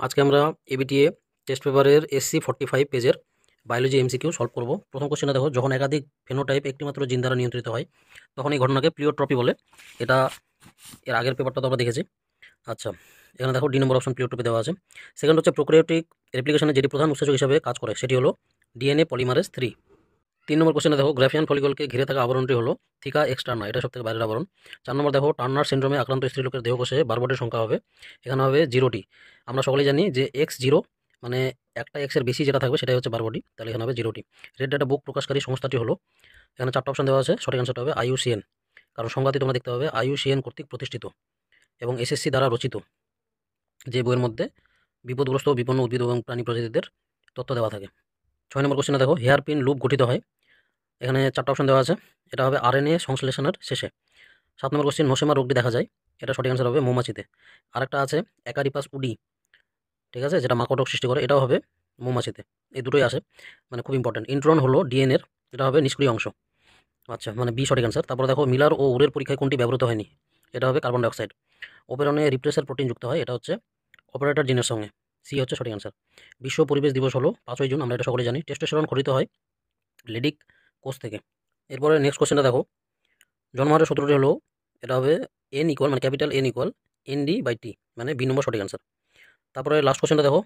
আজকে আমরা ABTA test পেপারের SC45 পেজের বায়োলজি এমসিকিউ সলভ করব। প্রথম কোশ্চেনে দেখো, যখন একাধিক ফেনোটাইপ একটিমাত্র জিন দ্বারা নিয়ন্ত্রিত হয় তখন এই ঘটনাকে প্লিওট্রপি বলে। এটা এর আগের পেপারটা তো আমরা দেখেছি। আচ্ছা, এখানে দেখো ডি নম্বর অপশন প্লিওট্রপি দেওয়া আছে। সেকেন্ড হচ্ছে প্রোক্রিওটিক রেপ্লিকেশনের যেটি প্রধান উৎসেচক হিসাবে কাজ করে সেটি হলো ডিএনএ পলিমারেজ 3। 3 নম্বর কোশ্চেনে দেখো, গ্রাফিয়ান ফলিকলকে ঘিরে থাকা আবরণটি হলো থিকা এক্সটার্না, এটা সবথেকে বাইরের আবরণ। 4 নম্বর দেখো, টার্নার সিন্ড্রোমে আক্রান্ত স্ত্রীলোকের দেহকোষে বারবটের সংখ্যা হবে, এখানে হবে 0টি। আমরা সকলেই জানি যে X0 মানে একটা এক্সের বেশি যেটা থাকবে সেটাই হচ্ছে বারবটি, তাহলে এখানে হবে 0টি। রেড ডাটা বুক প্রকাশকারী সংস্থাটি হলো, এখানে 4টা অপশন দেওয়া আছে, সঠিক অ্যান্সারটা হবে IUCN, কারণ সংজ্ঞাটি তোমরা দেখতে হবে IUCN কর্তৃক প্রতিষ্ঠিত এবং SSC দ্বারা রচিত, যে বইয়ের মধ্যে বিপদগ্রস্ত ও বিপন্ন উদ্ভিদ এবং প্রাণী প্রজাতিদের তথ্য দেওয়া থাকে। 6 নম্বর কোশ্চেনে দেখো, হেয়ার পিন লুপ গঠিত হয়, এখানে 4টা অপশন দেওয়া আছে, এটা হবে RNA সংশ্লেষণের শেষে। 7 নম্বর কোশ্চেন, নোসেমা রোগটি দেখা যায়, এটা সঠিক অ্যান্সার হবে মৌমাছিতে। আরেকটা আছে অ্যাকারিপাস উডি, ঠিক আছে, যেটা মাকড় রোগ সৃষ্টি করে, এটাও হবে মৌমাছিতে। এই দুটোই আসে, মানে খুব ইম্পর্টেন্ট। ইন্ট্রন হলো ডিএনএর, এটা হবে নিষ্ক্রিয় অংশ। আচ্ছা, মানে বি সঠিক অ্যান্সার। তারপরে দেখো, মিলার ও উরের পরীক্ষায় কোনটি ব্যবহৃত হয়নি, এটা হবে কার্বন ডাইঅক্সাইড। ওপেরনে রিপ্রেসার প্রোটিন যুক্ত হয়, এটা হচ্ছে অপারেটর জিনের সঙ্গে, সি হচ্ছে সঠিক অ্যান্সার। বিশ্ব পরিবেশ দিবস হলো 5ই জুন, আমরা এটা সকলে জানি। টেস্টোস্টেরন খরিত হয় লেডিক কোষ থেকে। এরপরে নেক্সট কোশ্চেনটা দেখো, জন্মহারের সূত্রটি হলো, এটা হবে N ইকুয়াল মানে ক্যাপিটাল N ইকুয়াল ND/T, মানে বি নম্বর সঠিক অ্যান্সার। তারপরে লাস্ট কোশ্চেনটা দেখো,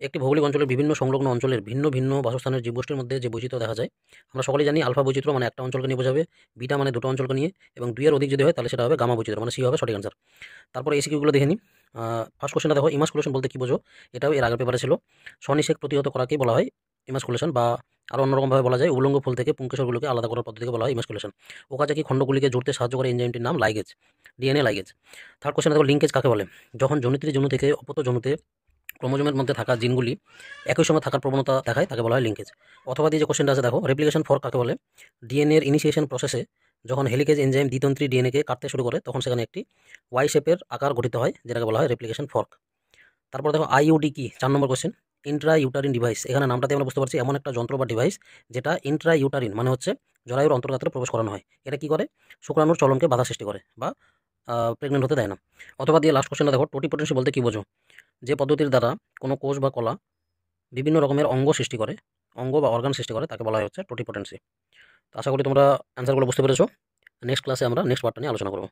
একটি ভৌগোলিক অঞ্চলের বিভিন্ন সংলগ্ন অঞ্চলের ভিন্ন ভিন্ন বাসস্থানের জীবগোষ্ঠীর মধ্যে যে বৈচিত্র্য দেখা যায়, আমরা সকলেই জানি আলফা বৈচিত্র্য মানে একটা অঞ্চলকে নিয়ে বোঝাবে, বিটা মানে দুটো অঞ্চলকে নিয়ে, এবং 2 এর অধিক যদি হয় তাহলে সেটা হবে গামা বৈচিত্র্য, মানে সি হবে সঠিক অ্যান্সার। তারপরে এই সিকিউগুলো দেখে নিই। ফার্স্ট কোশ্চেনটা দেখো, ইমাসকুলেশন বলতে কী বোঝো, এটাও এর আগের পেপারে ছিল। স্বনিষেক প্রতিহত করাকেই বলা হয় ইমাসকুলেশন, বা আরও অন্যরকমভাবে বলা যায় উলঙ্গ ফুল থেকে পুংকেশরগুলোকে আলাদা করার পদ্ধতিকে বলা হয় ইমাসকুলেশন। ওকাজাকি খণ্ডগুলিকে জুড়তে সাহায্য করে এনজাইমটির নাম ligase, DNA ligase. Third question দেখো, লিঙ্কেজ কাকে বলে, যখন জনিত্রী জনু থেকে অপত্য জনুতে ক্রোমোজোমের মধ্যে থাকা জিনগুলি একই সময় থাকার প্রবণতা দেখায়, তাকে বলা হয় লিঙ্কেজ। অথবা দিয়ে যে কোশ্চেনটা আছে দেখো, রেপ্লিকেশন ফর্ক কাকে বলে, ডিএনএ এর ইনিশিয়েশন প্রসেসে যখন হেলিকেজ এনজাইম দ্বিতন্ত্রী ডিএনএকে কাটতে শুরু করে তখন সেখানে একটি ওয়াই শেপের আকার গঠিত হয়, যেটাকে বলা হয় রেপ্লিকেশন ফর্ক। তারপর দেখো, আইইউডি কি, 4 নম্বর কোশ্চেন। ইন্ট্রা ইউটারিন ডিভাইস, এখানে নামটাতে আমরা বুঝতে পারছি এমন একটা যন্ত্র বা ডিভাইস যেটা ইন্ট্রা ইউটারিন মানে হচ্ছে জরায়ুর অন্তর্গাত্রে প্রবেশ করানো হয়। এটা কি করে, শুক্রাণুর চলনকে বাধা সৃষ্টি করে বা প্রেগনেন্ট হতে দেয় না। অথবা দিয়ে লাস্ট কোশ্চেনটা দেখো, টোটিপোটেন্সি বলতে কি বোঝো, যে পদ্ধতির দ্বারা কোনো কোষ বা কলা বিভিন্ন রকমের অঙ্গ সৃষ্টি করে, অঙ্গ বা অর্গান সৃষ্টি করে, তাকে বলা হয় হচ্ছে টোটিপোটেন্সি। তো আশা করি তোমরা অ্যান্সারগুলো বুঝতে পেরেছো। নেক্সট ক্লাসে আমরা নেক্সট পার্টটা নিয়ে আলোচনা করবো।